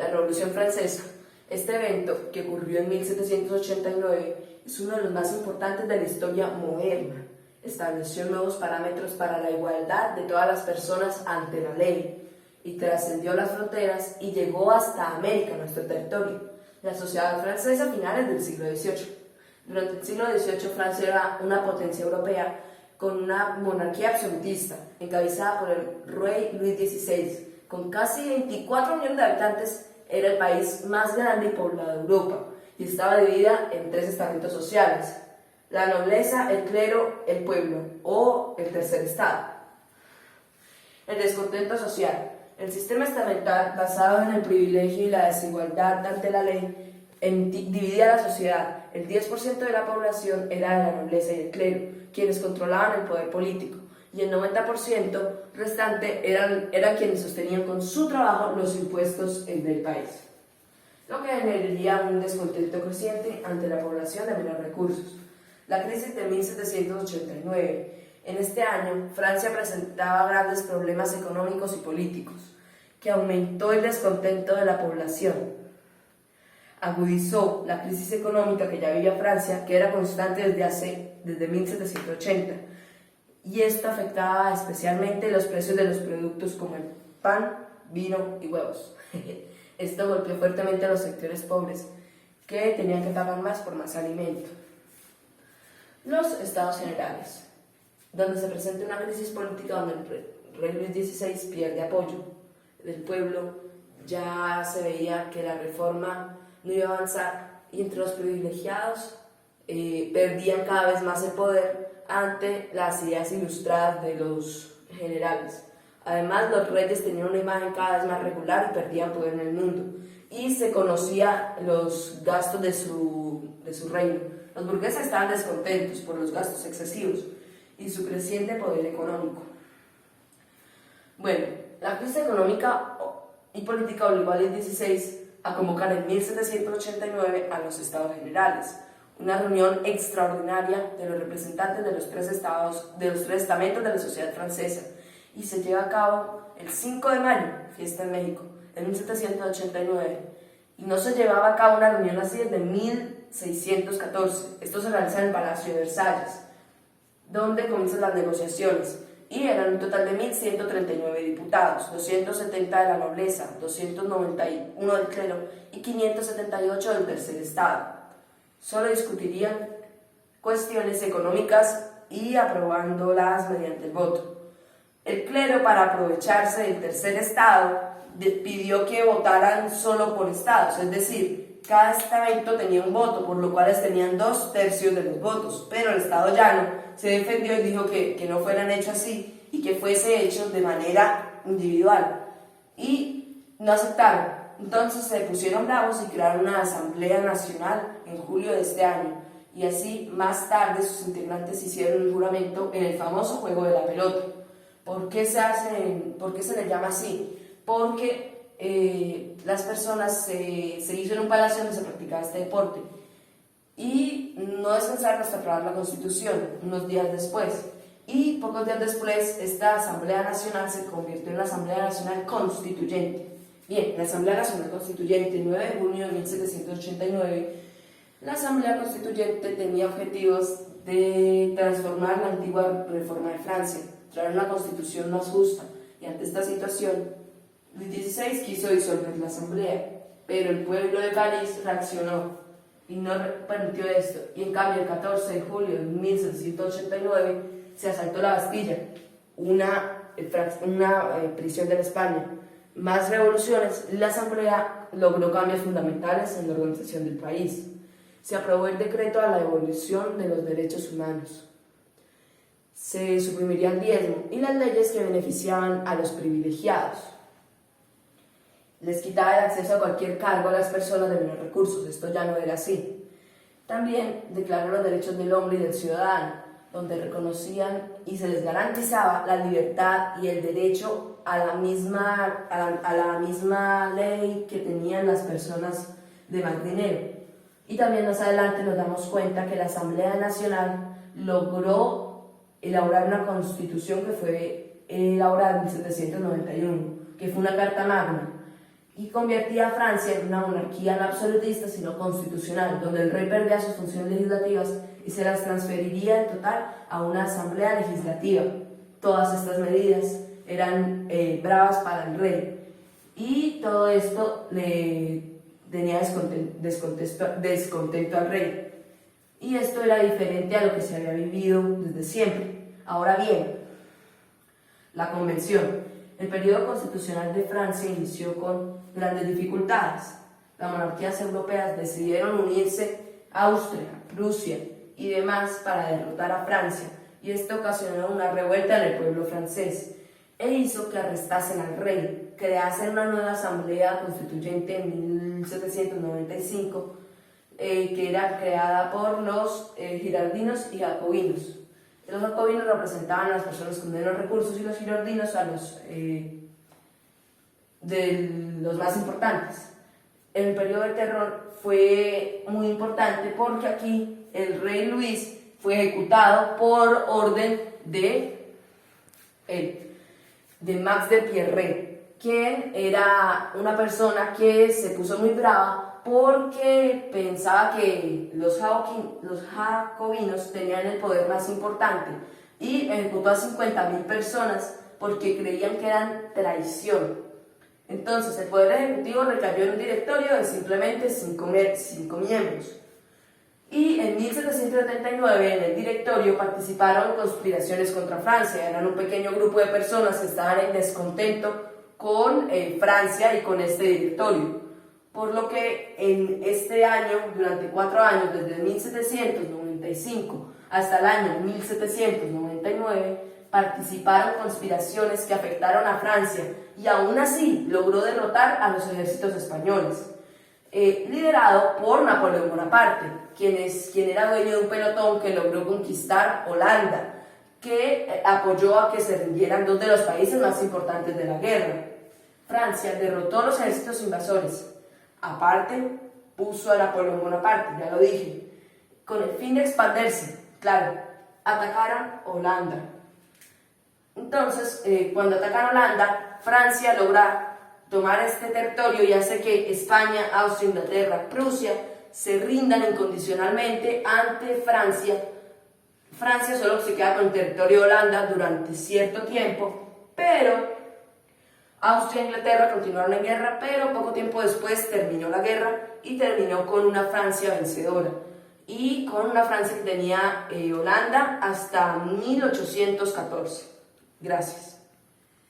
la Revolución Francesa. Este evento, que ocurrió en 1789, es uno de los más importantes de la historia moderna. Estableció nuevos parámetros para la igualdad de todas las personas ante la ley y trascendió las fronteras y llegó hasta América, nuestro territorio, la sociedad francesa a finales del siglo XVIII. Durante el siglo XVIII, Francia era una potencia europea con una monarquía absolutista, encabezada por el rey Luis XVI. Con casi 24 millones de habitantes, era el país más grande y poblado de Europa, y estaba dividida en tres estamentos sociales: la nobleza, el clero, el pueblo, o el tercer estado. El descontento social. El sistema estamental, basado en el privilegio y la desigualdad ante la ley, dividía a la sociedad. El 10% de la población era de la nobleza y el clero, quienes controlaban el poder político, y el 90% restante eran quienes sostenían con su trabajo los impuestos del país, lo que generaría un descontento creciente ante la población de menores recursos. La crisis de 1789. En este año, Francia presentaba grandes problemas económicos y políticos, que aumentó el descontento de la población. Agudizó la crisis económica que ya vivía Francia, que era constante desde 1780, y esto afectaba especialmente los precios de los productos como el pan, vino y huevos. Esto golpeó fuertemente a los sectores pobres, que tenían que pagar más por más alimento. Los estados generales, donde se presenta una crisis política donde el rey Luis XVI pierde apoyo del pueblo. Ya se veía que la reforma no iba a avanzar, y entre los privilegiados perdían cada vez más el poder ante las ideas ilustradas de los generales. Además, los reyes tenían una imagen cada vez más regular y perdían poder en el mundo, y se conocía los gastos de su reino. Los burgueses estaban descontentos por los gastos excesivos y su creciente poder económico. Bueno, la crisis económica y política obligó a Luis XVI a convocar en 1789 a los Estados Generales, una reunión extraordinaria de los representantes de los tres estamentos de la sociedad francesa, y se lleva a cabo el 5 de mayo, fiesta en México, en 1789, y no se llevaba a cabo una reunión así desde 1614. Esto se realiza en el Palacio de Versalles, donde comienzan las negociaciones, y eran un total de 1.139 diputados, 270 de la nobleza, 291 del clero y 578 del tercer estado. Solo discutirían cuestiones económicas y aprobándolas mediante el voto. El clero, para aprovecharse del tercer estado, pidió que votaran solo por estados, es decir, cada estamento tenía un voto, por lo cual tenían 2/3 de los votos, pero el estado llano se defendió y dijo que no fueran hechos así y que fuese hecho de manera individual, y no aceptaron. Entonces se pusieron bravos y crearon una asamblea nacional en julio de este año, y así más tarde sus integrantes hicieron el juramento en el famoso juego de la pelota. ¿Por qué se le llama así? Porque las personas se hizo en un palacio donde se practicaba este deporte, y no descansaron hasta aprobar la Constitución unos días después, y pocos días después esta Asamblea Nacional se convirtió en la Asamblea Nacional Constituyente. Bien, la Asamblea Nacional Constituyente, el 9 de junio de 1789, la Asamblea Constituyente tenía objetivos de transformar la antigua reforma de Francia, traer una constitución más justa, y ante esta situación, Luis XVI quiso disolver la Asamblea, pero el pueblo de París reaccionó y no permitió esto, y en cambio el 14 de julio de 1789 se asaltó la Bastilla, una prisión de la España. Más revoluciones. La Asamblea logró cambios fundamentales en la organización del país. Se aprobó el decreto a la evolución de los derechos humanos. Se suprimiría el diezmo y las leyes que beneficiaban a los privilegiados. Les quitaba el acceso a cualquier cargo a las personas de menos recursos. Esto ya no era así. También declaró los derechos del hombre y del ciudadano, donde reconocían y se les garantizaba la libertad y el derecho a la misma ley que tenían las personas de más dinero. Y también más adelante nos damos cuenta que la Asamblea Nacional logró elaborar una constitución que fue elaborada en 1791, que fue una carta magna, y convertía a Francia en una monarquía no absolutista sino constitucional, donde el rey perdía sus funciones legislativas y se las transferiría en total a una asamblea legislativa. Todas estas medidas eran bravas para el rey y todo esto le tenía descontento al rey. Y esto era diferente a lo que se había vivido desde siempre. Ahora bien, la Convención. El periodo constitucional de Francia inició con grandes dificultades. Las monarquías europeas decidieron unirse a Austria, Prusia y demás para derrotar a Francia, y esto ocasionó una revuelta en el pueblo francés e hizo que arrestasen al rey, creasen una nueva asamblea constituyente en 1795 que era creada por los girardinos y jacobinos. Los jacobinos representaban a las personas con menos recursos y los girardinos a los más importantes. El periodo de terror fue muy importante porque aquí el rey Luis fue ejecutado por orden de Max de Pierret, quien era una persona que se puso muy brava porque pensaba que los jacobinos tenían el poder más importante y ejecutó a 50.000 personas porque creían que eran traición. Entonces el poder ejecutivo recayó en un directorio de simplemente 5 miembros. Y en 1779 en el directorio participaron conspiraciones contra Francia. Eran un pequeño grupo de personas que estaban en descontento con Francia y con este directorio. Por lo que en este año, durante 4 años, desde 1795 hasta el año 1799, participaron conspiraciones que afectaron a Francia y aún así logró derrotar a los ejércitos españoles, liderado por Napoleón Bonaparte, quien era dueño de un pelotón que logró conquistar Holanda, que apoyó a que se rindieran 2 de los países más importantes de la guerra. Francia derrotó a los ejércitos invasores. Aparte, puso a Napoleón Bonaparte, ya lo dije, con el fin de expandirse. Claro, atacaron Holanda. Entonces, cuando atacan Holanda, Francia logra tomar este territorio y hace que España, Austria, Inglaterra, Prusia se rindan incondicionalmente ante Francia. Francia solo se queda con el territorio de Holanda durante cierto tiempo, pero Austria e Inglaterra continuaron en guerra, pero poco tiempo después terminó la guerra y terminó con una Francia vencedora y con una Francia que tenía Holanda hasta 1814. Gracias.